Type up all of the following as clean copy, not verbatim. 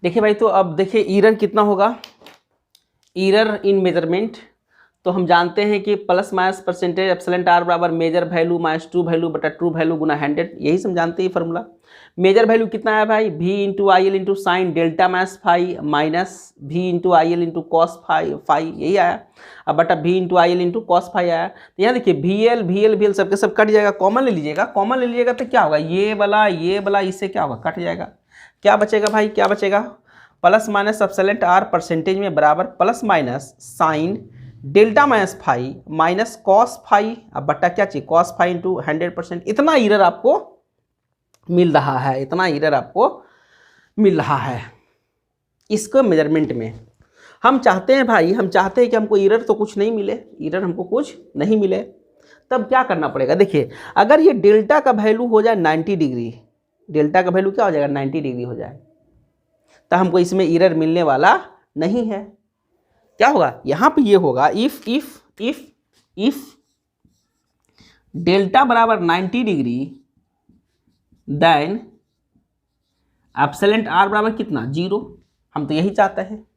देखिए भाई, तो अब देखिए ईरर कितना होगा, ईरर इन मेजरमेंट। तो हम जानते हैं कि plus minus percentage epsilon R बराबर measure value minus true value बटा ट्रू वैल्यू गुना 100, यही हम जानते हैं फार्मूला। मेजर वैल्यू कितना है भाई, v into I L into sine delta minus phi minus v into I L into cos phi, यही आया। अब बटा v into I L into cos phi आया। तो यहाँ देखिए वी एल सबके सब कट जाएगा, कॉमन ले लीजिएगा, कॉमन ले लीजिएगा तो क्या होगा, ये वाला इससे क्या होगा, कट जाएगा। क्या बचेगा भाई, क्या बचेगा, plus minus epsilon R percentage में बराबर plus minus sine delta minus phi minus cos phi, अब बट्टा क्या चाहिए, कॉस फाई इंटू 100%। इतना ईरर आपको मिल रहा है, इतना ईरर आपको मिल रहा है इसको मेजरमेंट में। हम चाहते हैं भाई, हम चाहते हैं कि हमको ईरर तो कुछ नहीं मिले, ईरर हमको कुछ नहीं मिले, तब क्या करना पड़ेगा। देखिए अगर ये डेल्टा का वैल्यू हो जाए 90 डिग्री, डेल्टा का वैल्यू क्या हो जाएगा, 90 डिग्री हो जाए, तो हमको इसमें ईरर मिलने वाला नहीं है। क्या होगा यहाँ पे, ये होगा इफ डेल्टा बराबर 90 डिग्री देन एप्सिलॉन आर बराबर कितना, 0। हम तो यही चाहते हैं,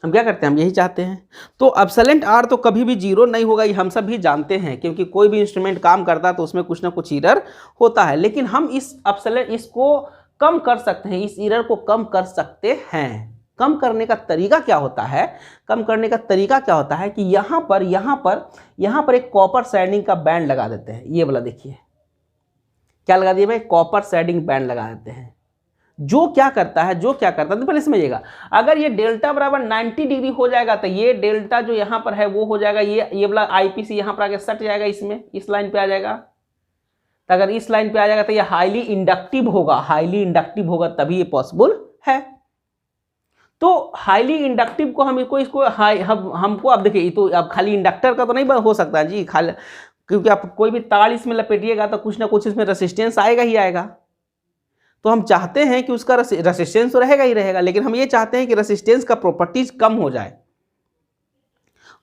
हम क्या करते हैं, हम यही चाहते हैं। तो एप्सिलॉन आर तो कभी भी 0 नहीं होगा, ये हम सब भी जानते हैं, क्योंकि कोई भी इंस्ट्रूमेंट काम करता है तो उसमें कुछ ना कुछ ईरर होता है। लेकिन हम इस एप्सिलॉन इसको कम कर सकते हैं, इस ईरर को कम कर सकते हैं। कम करने का तरीका क्या होता है, कम करने का तरीका क्या होता है कि यहाँ पर एक कॉपर सैंडिंग का बैंड लगा देते हैं। ये वाला देखिए क्या लगा दिया भाई, कॉपर सैंडिंग बैंड लगा देते हैं। जो क्या करता है तो पहले समझिएगा, अगर ये डेल्टा बराबर 90 डिग्री हो जाएगा तो ये डेल्टा जो यहाँ पर है वो हो जाएगा, ये वाला आईपीसी यहाँ पर आके सट जाएगा, इसमें इस लाइन पे आ जाएगा। तो अगर इस लाइन पे आ जाएगा तो ये हाईली इंडक्टिव होगा, तभी ये पॉसिबल है। तो हाईली इंडक्टिव को हमको अब देखिए, तो अब खाली इंडक्टर का तो नहीं हो सकता जी, खाली, क्योंकि आप कोई भी तार इसमें लपेटिएगा तो कुछ ना कुछ इसमें रेसिस्टेंस आएगा ही आएगा। तो हम चाहते हैं कि उसका रेसिस्टेंस तो रहेगा ही रहेगा, लेकिन हम ये चाहते हैं कि रेसिस्टेंस का प्रॉपर्टीज कम हो जाए।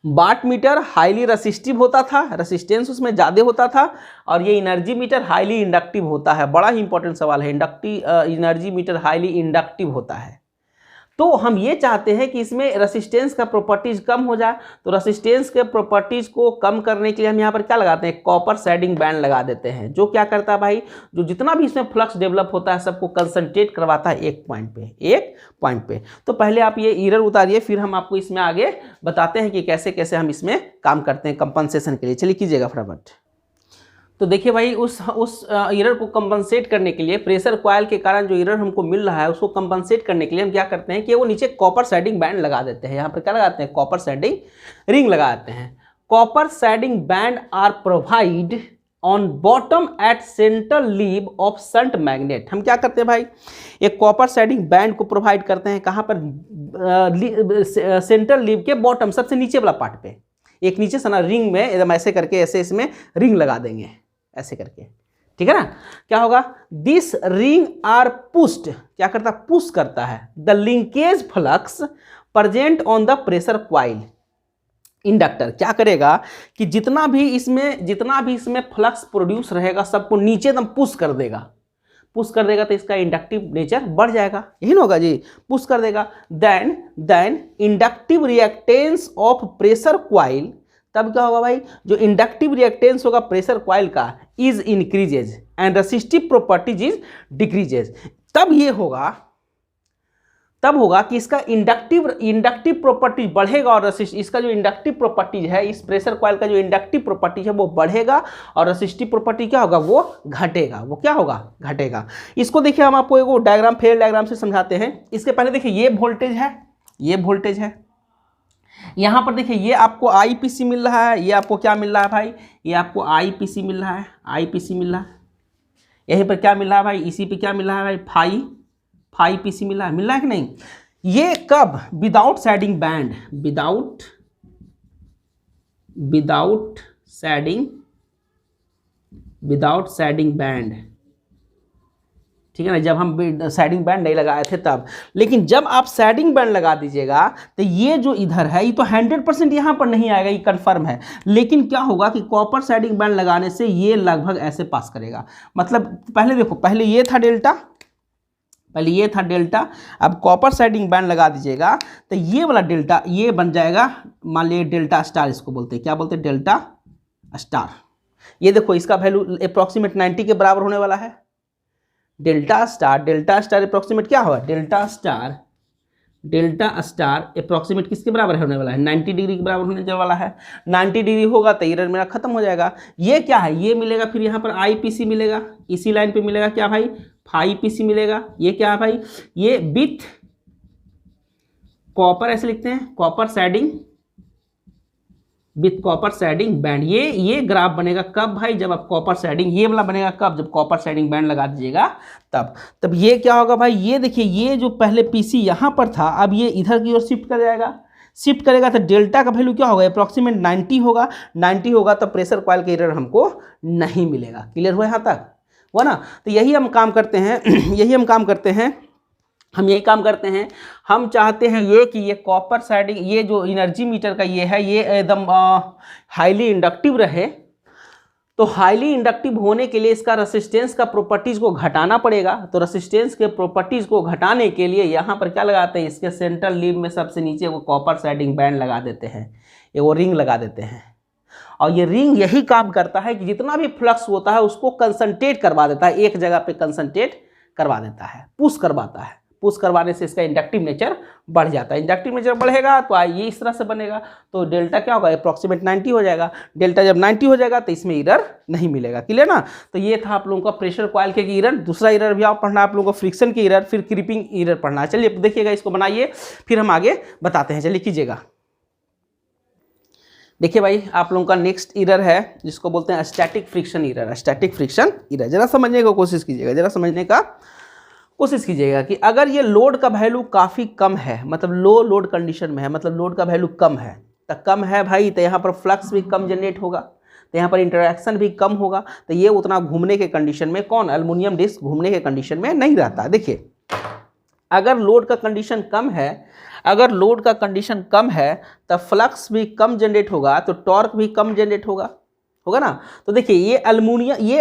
वाट मीटर हाईली रेसिस्टिव होता था, रेसिस्टेंस उसमें ज़्यादा होता था, और ये एनर्जी मीटर हाईली इंडक्टिव होता है। बड़ा ही इंपॉर्टेंट सवाल है, एनर्जी मीटर हाईली इंडक्टिव होता है। तो हम ये चाहते हैं कि इसमें रेसिस्टेंस का प्रॉपर्टीज कम हो जाए। तो रेसिस्टेंस के प्रॉपर्टीज को कम करने के लिए हम यहाँ पर क्या लगाते हैं, कॉपर सैंडिंग बैंड लगा देते हैं। जो क्या करता है भाई, जो जितना भी इसमें फ्लक्स डेवलप होता है सबको कंसंट्रेट करवाता है एक पॉइंट पे। तो पहले आप ये ईरर उतारिए, फिर हम आपको इसमें आगे बताते हैं कि कैसे कैसे हम इसमें काम करते हैं कंपनसेशन के लिए। चलिए कीजिएगा फटाफट। तो देखिए भाई, उस एरर को कंपनसेट करने के लिए, प्रेशर कॉइल के कारण जो एरर हमको मिल रहा है उसको कंपनसेट करने के लिए हम क्या करते हैं कि वो नीचे कॉपर सैंडिंग बैंड लगा देते हैं। यहाँ पर क्या लगाते हैं, कॉपर सैंडिंग रिंग लगाते हैं। Copper shading band are provide on bottom at central leave of shunt magnet. हम क्या करते हैं भाई, एक कॉपर सैंडिंग बैंड को प्रोवाइड करते हैं, कहाँ पर, सेंट्रल लीव के बॉटम, सबसे नीचे वाला पार्ट पे। एक नीचे से ना रिंग में एकदम ऐसे करके, ऐसे इसमें रिंग लगा देंगे ऐसे करके, ठीक है ना। क्या होगा, दिस रिंग आर पुश्ड, क्या करता है, पुश करता है the linkage flux present on the pressure coil. Inductor क्या करेगा कि जितना भी इसमें फ्लक्स प्रोड्यूस रहेगा सबको नीचे एकदम पुश कर देगा तो इसका इंडक्टिव नेचर बढ़ जाएगा, यही ना होगा जी, पुश कर देगा। Then inductive reactance of pressure coil, तब क्या होगा भाई, जो इंडक्टिव रिएक्टेंस होगा प्रेशर कॉइल का is increases and resistive properties is decreases. तब होगा कि इसका इंडक्टिव प्रॉपर्टीज बढ़ेगा और इसका जो इंडक्टिव प्रॉपर्टीज है, इस प्रेशर कॉइल का जो इंडक्टिव प्रॉपर्टीज है वो बढ़ेगा, और रेसिस्टिव प्रॉपर्टी क्या होगा, वो घटेगा। वो क्या होगा, घटेगा। इसको देखिए, हम आपको एक डायग्राम, फेयर डायग्राम से समझाते हैं। इसके पहले देखिए, ये वोल्टेज है, यहाँ पर देखिए ये आपको आईपीसी मिल रहा है, ये आपको क्या मिल रहा है भाई, ये आपको आईपीसी मिल रहा है। यहीं पर क्या मिल रहा है भाई, इसी पे क्या मिल रहा है भाई, फाई पीसी मिल रहा है कि नहीं। ये कब, without sending band, without sending band, ठीक है ना, जब हम सैंडिंग बैंड नहीं लगाए थे तब। लेकिन जब आप सैंडिंग बैंड लगा दीजिएगा तो ये जो इधर है, ये तो 100% यहाँ पर नहीं आएगा, ये कंफर्म है। लेकिन क्या होगा कि कॉपर सैंडिंग बैंड लगाने से ये लगभग ऐसे पास करेगा। मतलब पहले देखो, पहले ये था डेल्टा, पहले ये था डेल्टा, अब कॉपर साइडिंग बैंड लगा दीजिएगा तो ये वाला डेल्टा ये बन जाएगा, मान लीजिए डेल्टा स्टार इसको बोलते हैं, क्या बोलते हैं, डेल्टा स्टार। ये देखो इसका वैल्यू अप्रॉक्सीमेट 90 के बराबर होने वाला है। डेल्टा स्टार अप्रॉक्सीमेट क्या होगा, डेल्टा स्टार अप्रॉक्सीमेट किसके बराबर होने वाला है, 90 डिग्री के बराबर होने वाला है। 90 डिग्री होगा तो एरर मेरा खत्म हो जाएगा। ये क्या है, ये मिलेगा, फिर यहाँ पर IPC मिलेगा, इसी लाइन पे मिलेगा क्या भाई, IPC मिलेगा। ये क्या है भाई, ये विथ कॉपर, ऐसे लिखते हैं, copper shading with copper shading band. ये ग्राफ बनेगा कब भाई, जब आप कॉपर शेडिंग, ये वाला बनेगा कब, जब कॉपर शेडिंग बैंड लगा दीजिएगा तब ये क्या होगा भाई, ये देखिए ये जो पहले PC यहाँ पर था अब ये इधर की ओर शिफ्ट कर जाएगा, शिफ्ट करेगा तो डेल्टा का वैल्यू क्या होगा, अप्रॉक्सीमेट 90 होगा। 90 होगा तो प्रेशर कॉइल के एरर हमको नहीं मिलेगा। क्लियर हुआ यहाँ तक, हुआ ना। तो यही हम काम करते हैं हम यही काम करते हैं। हम चाहते हैं ये कि ये कॉपर साइडिंग, ये जो एनर्जी मीटर का ये है, ये एकदम हाईली इंडक्टिव रहे। तो हाईली इंडक्टिव होने के लिए इसका रेसिस्टेंस का प्रॉपर्टीज़ को घटाना पड़ेगा। तो रेसिस्टेंस के प्रॉपर्टीज़ को घटाने के लिए यहाँ पर क्या लगाते हैं, इसके सेंट्रल लीव में सबसे नीचे वो कॉपर साइडिंग बैंड लगा देते हैं, ये वो रिंग लगा देते हैं। और ये रिंग यही काम करता है कि जितना भी फ्लक्स होता है उसको कंसंट्रेट करवा देता है, एक जगह पे कंसंट्रेट करवा देता है, पुश करवाता है। पुश करवाने से इसका इंडक्टिव नेचर बढ़ जाता है। इंडक्टिव नेचर बढ़ेगा तो ये इस तरह से बनेगा। तो डेल्टा क्या होगा, अप्रॉक्सीमेट 90 हो जाएगा। डेल्टा जब 90 हो जाएगा तो इसमें एरर नहीं मिलेगा। क्लियर ना। तो ये था आप लोगों का प्रेशर कॉइल के एरर। दूसरा एरर भी आप पढ़ना, आप लोगों को फ्रिक्शन की एरर, फिर क्रीपिंग एरर पढ़ना है। चलिए देखिएगा, इसको बनाइए फिर हम आगे बताते हैं। चलिए कीजिएगा। देखिए भाई, आप लोगों का नेक्स्ट एरर है जिसको बोलते हैं static friction error. Static friction error जरा समझने की कोशिश कीजिएगा, जरा समझने का कोशिश कीजिएगा कि अगर ये लोड का वैल्यू काफ़ी कम है, मतलब लो लोड कंडीशन में है, मतलब लोड का वैल्यू कम है, तो कम है भाई, तो यहाँ पर फ्लक्स भी कम जनरेट होगा, तो यहाँ पर इंटरैक्शन भी कम होगा। तो ये उतना घूमने के कंडीशन में, कौन, एल्युमिनियम डिस्क घूमने के कंडीशन में नहीं रहता। देखिए, अगर लोड का कंडीशन कम है, अगर लोड का कंडीशन कम है तो फ्लक्स भी कम जनरेट होगा, तो टॉर्क भी कम जनरेट होगा ना। तो देखिए ये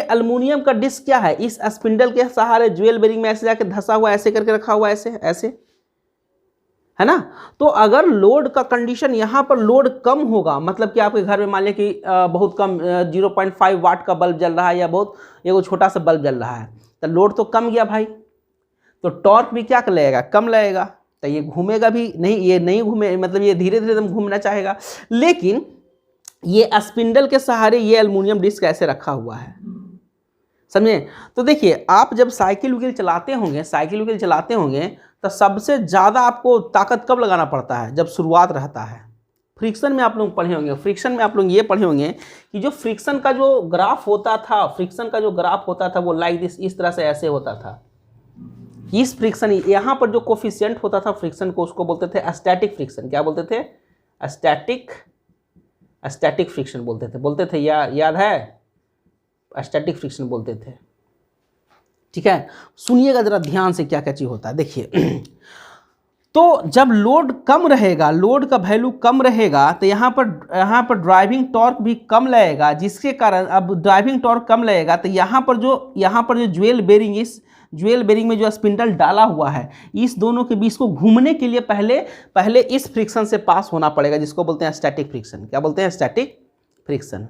एल्युमिनियम का डिस्क क्या है, इस स्पिंडल के सहारे ज्वेल बेरिंग में ऐसे जाके धंसा हुआ, ऐसे करके रखा हुआ, ऐसे है ना। तो अगर लोड का कंडीशन यहाँ पर लोड कम होगा, मतलब कि आपके घर में मान लिया कि बहुत कम 0.5 वाट का बल्ब जल रहा है, या बहुत एगो छोटा सा बल्ब जल रहा है, तो लोड तो कम गया भाई, तो टॉर्क भी क्या लगेगा, कम लगेगा। तो ये घूमेगा भी नहीं, ये नहीं घूमे, मतलब ये धीरे धीरे एकदम घूमना चाहेगा। लेकिन ये स्पिंडल के सहारे ये एल्युमिनियम डिस्क ऐसे रखा हुआ है, समझे। तो देखिए, आप जब साइकिल चलाते होंगे तो सबसे ज़्यादा आपको ताकत कब लगाना पड़ता है, जब शुरुआत रहता है। फ्रिक्शन में आप लोग पढ़े होंगे, फ्रिक्शन में आप लोग ये पढ़े होंगे कि जो फ्रिक्शन का जो ग्राफ होता था, वो लाइक दिस, इस तरह से ऐसे होता था। इस फ्रिक्शन, यहाँ पर जो कोफिशिएंट होता था फ्रिक्शन को, उसको बोलते थे स्टैटिक फ्रिक्शन। क्या बोलते थे, स्टैटिक फ्रिक्शन बोलते थे, याद है, स्टैटिक फ्रिक्शन बोलते थे। ठीक है, सुनिएगा जरा ध्यान से क्या क्या चीज होता है। देखिए, तो जब लोड कम रहेगा, लोड का वैल्यू कम रहेगा, तो यहाँ पर ड्राइविंग टॉर्क भी कम लगेगा, जिसके कारण अब ड्राइविंग टॉर्क कम लगेगा तो यहाँ पर जो ज्वेल बेरिंग, इस ज्वेल बेरिंग में जो स्पिंडल डाला हुआ है, इस दोनों के बीच को घूमने के लिए पहले इस फ्रिक्शन से पास होना पड़ेगा, जिसको बोलते हैं स्टैटिक फ्रिक्शन। क्या बोलते हैं, स्टैटिक फ्रिक्शन।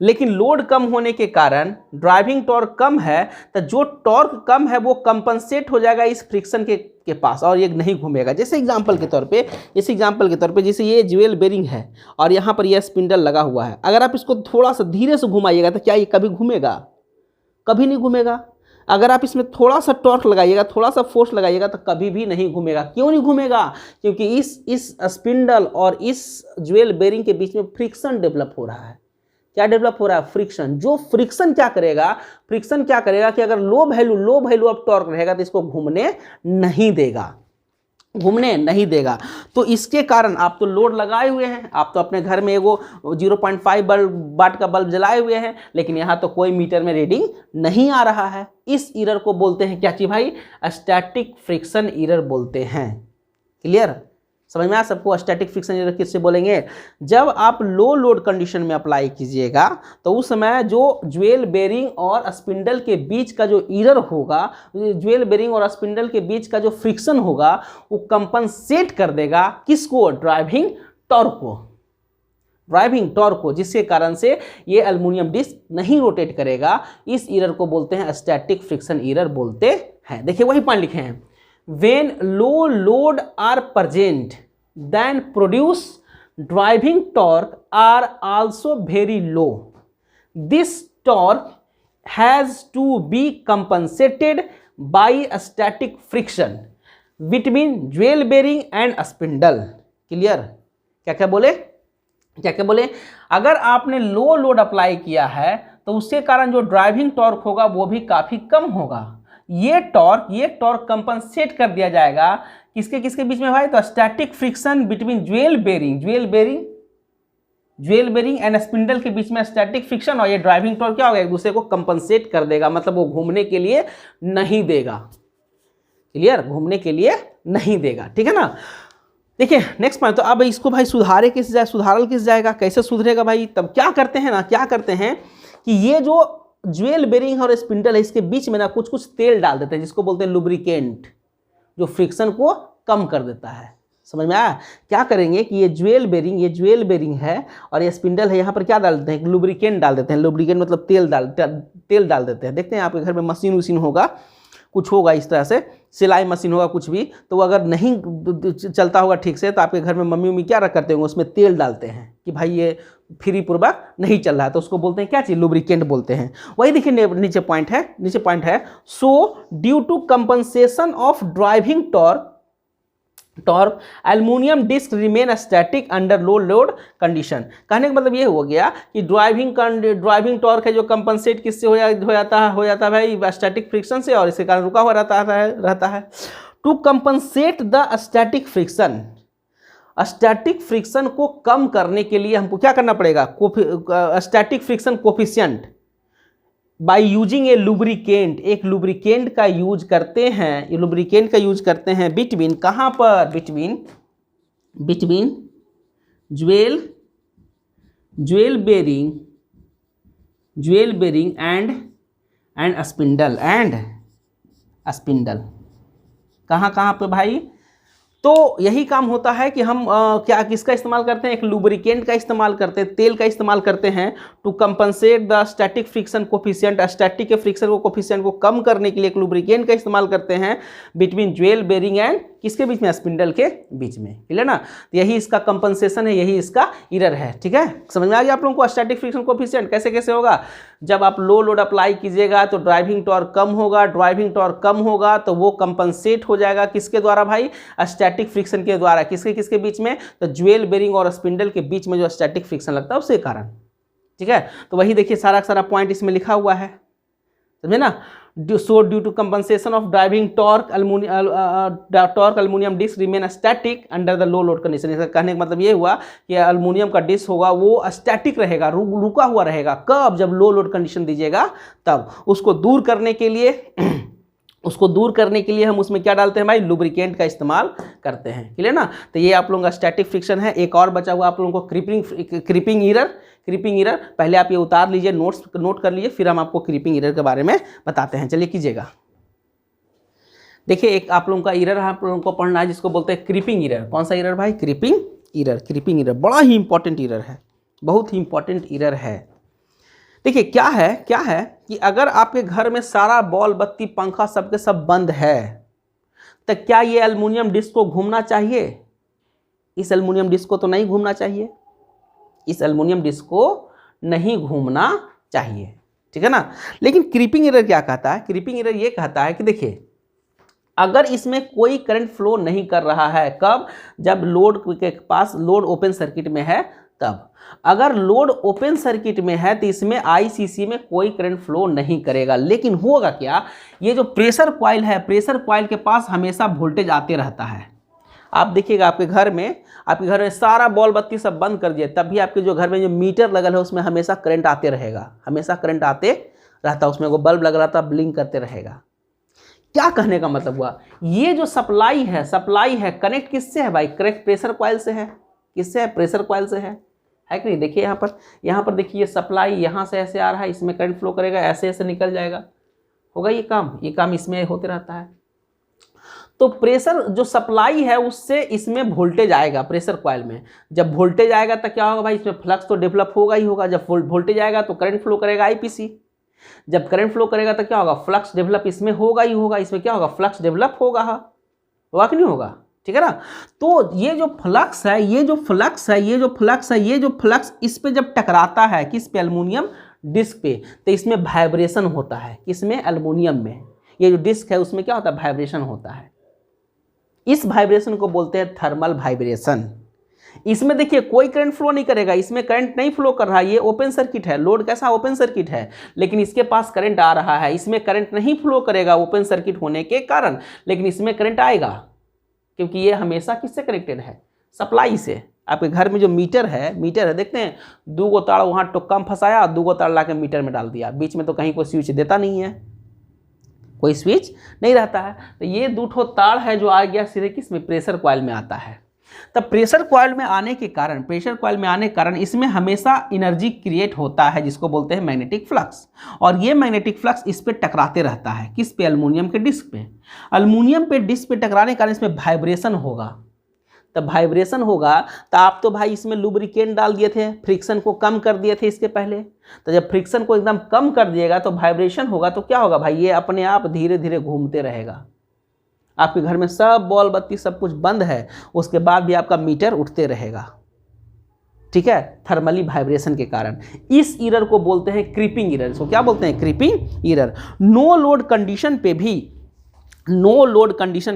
लेकिन लोड कम होने के कारण ड्राइविंग टॉर्क कम है, तो जो टॉर्क कम है वो कंपनसेट हो जाएगा इस फ्रिक्शन के पास, और ये नहीं घूमेगा। जैसे एग्जांपल के तौर पे जैसे ये ज्वेल बेरिंग है और यहाँ पर यह स्पिंडल लगा हुआ है, अगर आप इसको थोड़ा सा धीरे से घुमाइएगा तो क्या ये कभी घूमेगा, कभी नहीं घूमेगा। अगर आप इसमें थोड़ा सा टॉर्क लगाइएगा, थोड़ा सा फोर्स लगाइएगा तो कभी भी नहीं घूमेगा। क्यों नहीं घूमेगा, क्योंकि इस स्पिंडल और इस ज्वेल बेरिंग के बीच में फ्रिक्शन डेवलप हो रहा है। क्या डेवलप हो रहा है, फ्रिक्शन। जो फ्रिक्शन क्या करेगा कि अगर लो वैल्यू ऑफ टॉर्क रहेगा तो इसको घूमने नहीं देगा। तो इसके कारण आप तो लोड लगाए हुए हैं, आप तो अपने घर में एगो 0.5 वाट का बल्ब जलाए हुए हैं, लेकिन यहाँ तो कोई मीटर में रीडिंग नहीं आ रहा है। इस एरर को बोलते हैं क्या चीज भाई, स्टैटिक फ्रिक्शन एरर बोलते हैं। क्लियर, समझ में आया सबको? स्टैटिक फ्रिक्शन ईरर किससे बोलेंगे? जब आप लो लोड कंडीशन में अप्लाई कीजिएगा तो उस समय जो ज्वेल बेरिंग और स्पिंडल के बीच का जो ईरर होगा, ज्वेल बेरिंग और स्पिंडल के बीच का जो फ्रिक्शन होगा वो कंपनसेट कर देगा किसको? ड्राइविंग टॉर्क को, ड्राइविंग टॉर्क को, जिसके कारण से ये एल्युमिनियम डिस्क नहीं रोटेट करेगा। इस ईरर को बोलते हैं स्टैटिक फ्रिक्शन ईरर बोलते हैं। देखिए वही पॉइंट लिखे हैं, when low load are present then produce driving torque are also very low. This torque has to be compensated by a static friction between jewel bearing and spindle. Clear? क्या क्या बोले? क्या क्या बोले? अगर आपने लो लोड अप्लाई किया है तो उसके कारण जो ड्राइविंग टॉर्क होगा वो भी काफी कम होगा। ये टॉर्क कंपनसेट कर दिया जाएगा किसके किसके बीच में भाई? तो static friction between jewel bearing and spindle के बीच में स्टैटिक फ्रिक्शन, और ये ड्राइविंग टॉर्क क्या होगा? एक दूसरे को कंपनसेट कर देगा, मतलब वो घूमने के लिए नहीं देगा। क्लियर? घूमने के लिए नहीं देगा। ठीक है ना? देखिए नेक्स्ट पॉइंट। तो अब इसको भाई सुधारल किस जाएगा? कैसे सुधरेगा भाई? तब क्या करते हैं कि ये जो ज्वेल बेरिंग और स्पिंडल है इसके बीच में ना कुछ कुछ तेल डाल देते हैं जिसको बोलते हैं लुब्रिकेंट, जो फ्रिक्शन को कम कर देता है। समझ में आया? क्या करेंगे कि ये ज्वेल बेरिंग है और ये स्पिंडल है, यहाँ पर क्या डाल देते हैं? लुब्रिकेंट डाल देते हैं। लुब्रिकेंट मतलब तेल डाल देते हैं। देखते हैं आपके घर में मशीन होगा, कुछ होगा इस तरह से, सिलाई मशीन होगा कुछ भी, तो अगर नहीं चलता होगा ठीक से तो आपके घर में मम्मी क्या करते होंगे? उसमें तेल डालते हैं कि भाई ये फ्री पूर्वक नहीं चल रहा है, तो उसको बोलते हैं क्या चीज़? लुब्रिकेंट बोलते हैं। वही देखिए नीचे पॉइंट है, so due to compensation of driving torque aluminium disc remain static under low load condition. कहने का मतलब ये हो गया कि ड्राइविंग टॉर्क है जो कंपनसेट किससे हो जाता है भाई? स्टैटिक फ्रिक्शन से, और इसके कारण रुका हुआ रहता है। To compensate the static friction को कम करने के लिए हमको क्या करना पड़ेगा? Static friction coefficient by using a lubricant, एक लुब्रिकेंट का यूज करते हैं। ये लुब्रिकेंट का यूज करते हैं बिटवीन, कहाँ पर? Between jewel bearing and spindle. कहाँ पे भाई? तो यही काम होता है कि हम किसका इस्तेमाल करते हैं? एक लुब्रिकेंट का इस्तेमाल करते हैं, तेल का इस्तेमाल करते हैं to compensate the static friction coefficient. Static के फ्रिक्शन कोफिशिएंट को कम करने के लिए एक लुब्रिकेंट का इस्तेमाल करते हैं बिटवीन ज्वेल बेरिंग एंड किसके बीच में? स्पिंडल के बीच में। क्लियर ना? तो यही इसका कंपनसेशन है, यही इसका ईरर है। ठीक है, समझ में आ गया आप लोगों को? स्टैटिक फ्रिक्शन कोफिशिएंट कैसे होगा? जब आप लो लोड अप्लाई कीजिएगा तो ड्राइविंग टॉर्क कम होगा, तो वो कंपनसेट हो जाएगा किसके द्वारा भाई? स्टैटिक फ्रिक्शन के द्वारा। किसके बीच में? तो ज्वेल बेरिंग और स्पिंडल के बीच में जो स्टैटिक फ्रिक्शन लगता है उसके कारण। ठीक है, तो वही देखिए सारा पॉइंट इसमें लिखा हुआ है, समझे ना? So due to compensation of driving torque aluminum disc remain static under the low load condition। इसका कहने का मतलब ये हुआ कि एल्युमिनियम का डिस्क होगा वो स्टैटिक रहेगा, रुका हुआ रहेगा। कब? जब लो लोड कंडीशन दीजिएगा तब। उसको दूर करने के लिए हम उसमें क्या डालते हैं भाई? लुब्रिकेंट का इस्तेमाल करते हैं। क्लियर ना? तो ये आप लोगों का स्टैटिक फ्रिक्शन है। एक और बचा हुआ आप लोगों को क्रीपिंग ईरर। पहले आप ये उतार लीजिए, नोट कर लीजिए, फिर हम आपको क्रीपिंग ईरर के बारे में बताते हैं। चलिए कीजिएगा। देखिए एक आप लोगों का ईरर आप लोगों को पढ़ना है जिसको बोलते हैं क्रीपिंग ईरर। कौन सा ईरर भाई? क्रीपिंग ईरर बड़ा ही इंपॉर्टेंट ईरर है, बहुत ही इंपॉर्टेंट ईरर है। देखिए क्या है कि अगर आपके घर में सारा बॉल बत्ती पंखा सबके सब बंद है तो क्या ये एल्युमिनियम डिस्क को घूमना चाहिए? इस एल्युमिनियम डिस्क को तो नहीं घूमना चाहिए, ठीक है ना? लेकिन क्रीपिंग ईरर क्या कहता है? क्रीपिंग ईरर ये कहता है कि देखिए अगर इसमें कोई करंट फ्लो नहीं कर रहा है, कब? जब लोड के पास लोड ओपन सर्किट में है तब। अगर लोड ओपन सर्किट में है तो इसमें आईसीसी में कोई करंट फ्लो नहीं करेगा। लेकिन होगा क्या? ये जो प्रेशर कॉइल है, प्रेशर कॉइल के पास हमेशा वोल्टेज आते रहता है। आप देखिएगा आपके घर में सारा बॉल बत्ती सब बंद कर दिए, तब भी आपके जो घर में जो मीटर लगल है उसमें हमेशा करंट आते रहेगा, उसमें वो बल्ब लग रहा था ब्लिंक करते रहेगा। क्या कहने का मतलब हुआ, ये जो सप्लाई है कनेक्ट किससे है भाई, करेक्ट प्रेशर कॉइल से है। किससे है, प्रेशर कॉइल से है कि नहीं। देखिए यहाँ पर देखिए सप्लाई यहाँ से ऐसे आ रहा है, इसमें करंट फ्लो करेगा, ऐसे ऐसे निकल जाएगा, होगा ये काम इसमें होते रहता है। तो प्रेशर जो सप्लाई है उससे इसमें वोल्टेज आएगा प्रेशर कॉइल में। जब वोल्टेज आएगा तो क्या होगा भाई, इसमें फ्लक्स तो डेवलप होगा ही होगा। जब वोल्टेज आएगा तो करंट फ्लो करेगा आईपीसी। जब करंट फ्लो करेगा तो क्या होगा, फ्लक्स डेवलप इसमें होगा ही होगा। इसमें क्या होगा, फ्लक्स डेवलप होगा कि नहीं होगा, ठीक है ना। तो ये जो फ्लक्स इस पे जब टकराता है, किस पे, एल्युमिनियम डिस्क पे, तो इसमें वाइब्रेशन होता है। किसमें, एल्युमिनियम में। ये जो डिस्क है उसमें क्या होता है, वाइब्रेशन होता है। इस वाइब्रेशन को बोलते हैं थर्मल वाइब्रेशन। इसमें देखिए कोई करंट फ्लो नहीं करेगा, इसमें करंट नहीं फ्लो कर रहा है, ये ओपन सर्किट है। लोड कैसा, ओपन सर्किट है, लेकिन इसके पास करंट आ रहा है। इसमें करंट नहीं फ्लो करेगा ओपन सर्किट होने के कारण, लेकिन इसमें करंट आएगा, क्योंकि ये हमेशा किससे कनेक्टेड है, सप्लाई से। आपके घर में जो मीटर है देखते हैं, 2 गो तार वहाँ टुक्का में फंसाया, 2 गो तार ला के मीटर में डाल दिया, बीच में तो कहीं कोई स्विच देता नहीं है, कोई स्विच नहीं रहता है। तो ये 2 ठो तार है जो आ गया सीधे किस में, प्रेशर कॉइल में आता है। तब प्रेशर कॉइल में आने के कारण इसमें हमेशा एनर्जी क्रिएट होता है, जिसको बोलते हैं मैग्नेटिक फ्लक्स। और ये मैग्नेटिक फ्लक्स इस पे टकराते रहता है, किस पे, एल्युमिनियम के डिस्क पे। एल्युमिनियम पे डिस्क पे टकराने के कारण इसमें वाइब्रेशन होगा। तब वाइब्रेशन होगा तो आप तो भाई इसमें लुब्रिकेंट डाल दिए थे, फ्रिक्शन को कम कर दिए थे इसके पहले। तो जब फ्रिक्शन को एकदम कम कर दिएगा तो वाइब्रेशन होगा, तो क्या होगा भाई, ये अपने आप धीरे धीरे घूमते रहेगा। आपके घर में सब बॉल बत्ती सब कुछ बंद है, उसके बाद भी आपका मीटर उठते रहेगा, ठीक है, थर्मली वाइब्रेशन के कारण। इस एरर को बोलते हैं क्रीपिंग एरर। इसको क्या बोलते हैं, creeping error. No load condition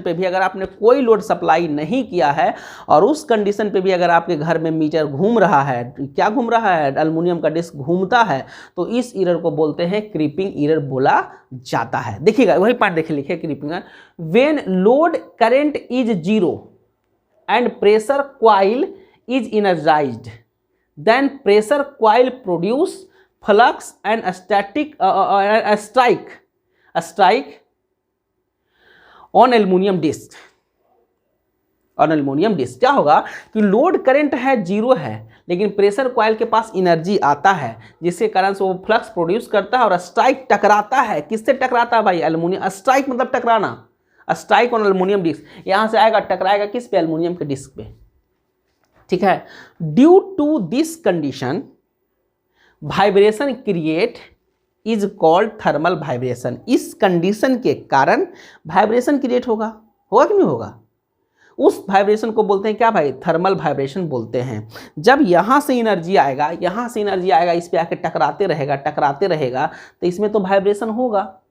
पे भी अगर आपने कोई लोड सप्लाई नहीं किया है और उस कंडीशन पे भी अगर आपके घर में मीटर घूम रहा है, क्या घूम रहा है, एल्युमिनियम का डिस्क घूमता है, तो इस एरर को बोलते हैं क्रीपिंग एरर बोला जाता है। देखिएगा वही पॉइंट देखिए, लिखे creeping. When load current is 0 and pressure coil is energized, then pressure coil produce flux and strike on aluminium disc. क्या होगा कि लोड करंट है 0 है, लेकिन प्रेशर कॉइल के पास एनर्जी आता है, जिसके कारण से वो फ्लक्स प्रोड्यूस करता है और स्ट्राइक टकराता है। किससे टकराता है भाई, एल्युमिनियम। स्ट्राइक मतलब टकराना, स्ट्राइक ऑन एल्युमिनियम डिस्क। यहां से आएगा, टकराएगा किस पे, एल्युमिनियम के डिस्क पे, ठीक है। Due to this condition vibration create is called thermal vibration. इस कंडीशन के कारण वाइब्रेशन क्रिएट होगा कि नहीं होगा। उस वाइब्रेशन को बोलते हैं क्या भाई, थर्मल वाइब्रेशन बोलते हैं। जब यहाँ से एनर्जी आएगा, इस पे आके टकराते रहेगा, तो इसमें तो वाइब्रेशन होगा।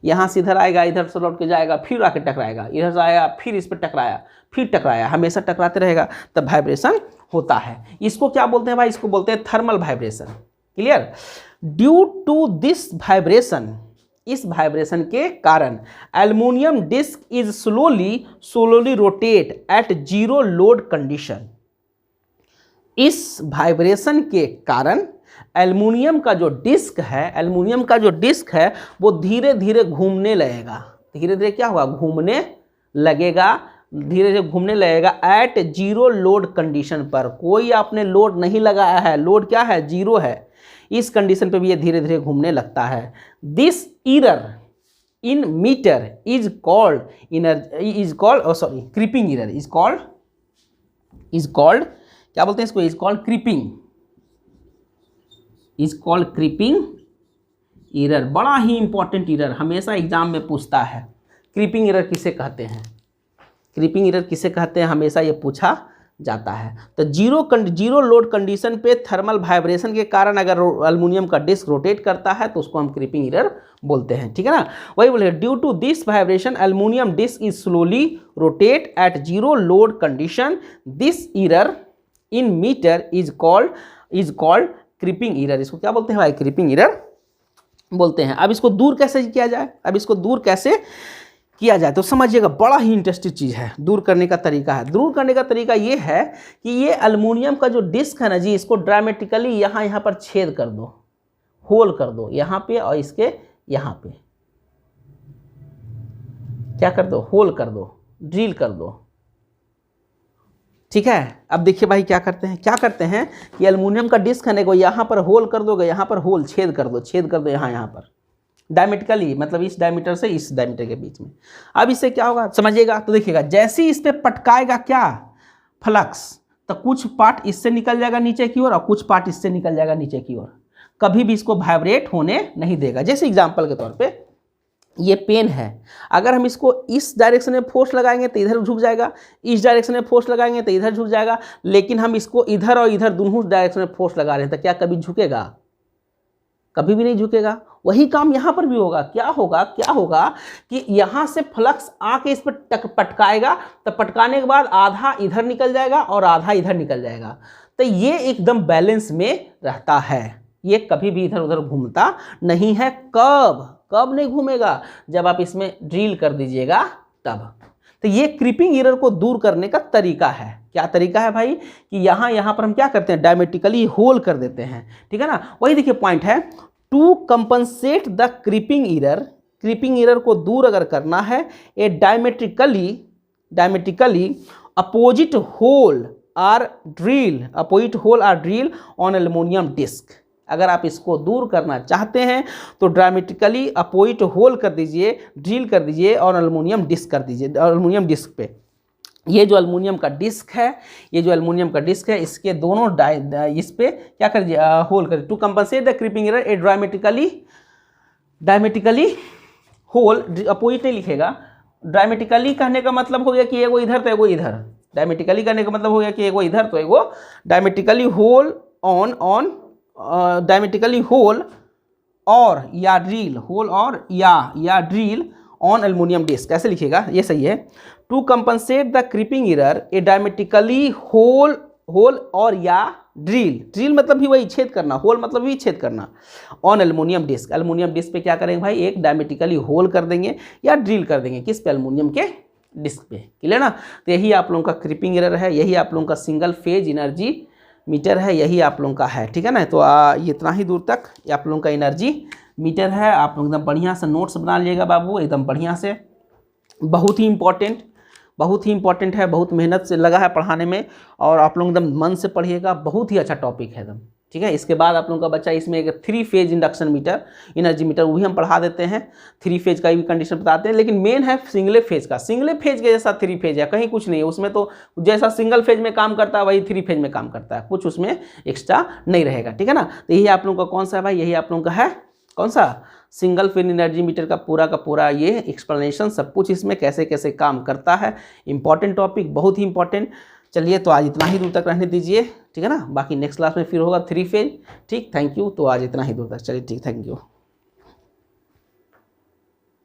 यहाँ से इधर आएगा, इधर से लौट के जाएगा, फिर आके टकराएगा, इधर से आया, फिर इस पर टकराया, फिर टकराया, हमेशा टकराते रहेगा, तब वाइब्रेशन होता है। इसको क्या बोलते हैं भाई, इसको बोलते हैं thermal vibration. Clear. Due to this vibration, इस वाइब्रेशन के कारण aluminium disc is slowly rotate at 0 load condition. इस वाइब्रेशन के कारण एल्युमिनियम का जो डिस्क है वो धीरे धीरे घूमने लगेगा। धीरे धीरे क्या होगा, घूमने लगेगा एट 0 लोड कंडीशन पर। कोई आपने लोड नहीं लगाया है, लोड क्या है, 0 है। इस कंडीशन पे भी ये धीरे धीरे घूमने लगता है। This error in meter is called creeping error. Is called क्या बोलते हैं इसको, इज कॉल्ड क्रीपिंग एरर। बड़ा ही इंपॉर्टेंट एरर, हमेशा एग्जाम में पूछता है। क्रीपिंग एरर किसे कहते हैं, हमेशा ये पूछा जाता है। तो 0 लोड कंडीशन पे थर्मल वाइब्रेशन के कारण अगर एल्युमिनियम का डिस्क रोटेट करता है तो उसको हम क्रीपिंग एरर बोलते हैं, ठीक है ना। वही बोले, due to this vibration aluminium disc is slowly rotate at 0 load condition. This error in meter is called creeping error. इसको क्या बोलते हैं भाई, क्रीपिंग एरर बोलते हैं। अब इसको दूर कैसे किया जाए, तो समझिएगा, बड़ा ही इंटरेस्टिंग चीज़ है। दूर करने का तरीका ये है कि ये एल्युमिनियम का जो डिस्क है ना जी, इसको ड्रामेटिकली यहाँ पर छेद कर दो, होल कर दो यहाँ पे और इसके यहाँ पे। क्या कर दो, होल कर दो, ड्रिल कर दो। ठीक है, अब देखिए भाई क्या करते हैं कि एल्युमिनियम का डिस्क है ना, यहाँ पर होल कर दोगे, यहाँ पर होल छेद कर दो यहाँ पर डायमेट्रिकली, मतलब इस डायमीटर से इस डायमीटर के बीच में। अब इससे क्या होगा समझिएगा, तो देखिएगा जैसे ही इस पर पटकाएगा क्या फ्लक्स, तो कुछ पार्ट इससे निकल जाएगा नीचे की ओर और कुछ पार्ट इससे निकल जाएगा नीचे की ओर, कभी भी इसको वाइब्रेट होने नहीं देगा। जैसे एग्जाम्पल के तौर पे ये पेन है, अगर हम इसको इस डायरेक्शन में फोर्स लगाएंगे तो इधर झुक जाएगा, इस डायरेक्शन में फोर्स लगाएंगे तो इधर झुक जाएगा, लेकिन हम इसको इधर और इधर दोनों डायरेक्शन में फोर्स लगा रहे हैं तो क्या कभी झुकेगा? कभी भी नहीं झुकेगा। वही काम यहाँ पर भी होगा। क्या होगा कि यहाँ से फ्लक्स आके इस पर पटकाएगा, तो पटकाने के बाद आधा इधर निकल जाएगा और आधा इधर निकल जाएगा, तो ये एकदम बैलेंस में रहता है, ये कभी भी इधर उधर घूमता नहीं है। कब नहीं घूमेगा? जब आप इसमें ड्रिल कर दीजिएगा तब। तो ये क्रीपिंग एरर को दूर करने का तरीका है। क्या तरीका है भाई? कि यहाँ पर हम क्या करते हैं, डायमेट्रिकली होल कर देते हैं। ठीक है ना, वही देखिए पॉइंट है, to compensate the creeping error को दूर अगर करना है, a diametrically opposite hole or drill on aluminium disc. अगर आप इसको दूर करना चाहते हैं तो डायमेट्रिकली अपोजिट होल कर दीजिए, ड्रिल कर दीजिए और एल्युमिनियम डिस्क कर दीजिए। एल्युमिनियम डिस्क पे ये जो एल्युमिनियम का डिस्क है, इसके दोनों इस पे क्या कर दीजिए, होल कर दीजिए। To compensate the creeping error a diametrically hole, opposite नहीं लिखेगा। डायमेट्रिकली कहने का मतलब हो गया कि एगो इधर तो एगो इधर, डायमेट्रिकली कहने का मतलब हो गया कि एगो इधर तो एगो diametrically hole on diametrically hole और या ड्रिल ऑन एल्युमिनियम डिस्क, ऐसे लिखिएगा, ये सही है। To compensate the creeping error a diametrically hole और या ड्रिल मतलब भी वही छेद करना, होल मतलब भी छेद करना, on aluminium disc. Aluminium disc पे क्या करेंगे भाई, एक डायमेट्रिकली होल कर देंगे या ड्रिल कर देंगे, किस पे, एल्युमिनियम के डिस्क पे। क्लियर ना? तो यही आप लोगों का क्रीपिंग एरर है, यही आप लोगों का सिंगल फेज एनर्जी मीटर है, यही आप लोगों का है। ठीक है ना, तो इतना ही दूर तक ये आप लोगों का एनर्जी मीटर है। आप लोग एकदम बढ़िया से नोट्स बना लीजिएगा बाबू, एकदम बढ़िया से, बहुत ही इंपॉर्टेंट है, बहुत मेहनत से लगा है पढ़ाने में, और आप लोग एकदम मन से पढ़िएगा, बहुत ही अच्छा टॉपिक है एकदम। ठीक है, इसके बाद आप लोगों का बच्चा इसमें एक 3 phase induction meter, energy meter, वो भी हम पढ़ा देते हैं। 3 फेज का भी कंडीशन बताते हैं, लेकिन मेन है सिंगल फेज का। सिंगल फेज के जैसा 3 फेज है, कहीं कुछ नहीं है उसमें, तो जैसा सिंगल फेज में काम करता है वही 3 फेज में काम करता है, कुछ उसमें एक्स्ट्रा नहीं रहेगा। ठीक है ना, तो यही आप लोगों का कौन सा है भाई, यही आप लोगों का है कौन सा, सिंगल फेज एनर्जी मीटर का पूरा ये एक्सप्लेनेशन, सब कुछ इसमें कैसे कैसे काम करता है। इंपॉर्टेंट टॉपिक, बहुत ही इंपॉर्टेंट। चलिए, तो आज इतना ही दूर तक रहने दीजिए। ठीक है ना, बाकी नेक्स्ट क्लास में फिर होगा 3 फेज। ठीक, थैंक यू। तो आज इतना ही दूर तक, चलिए ठीक, थैंक यू।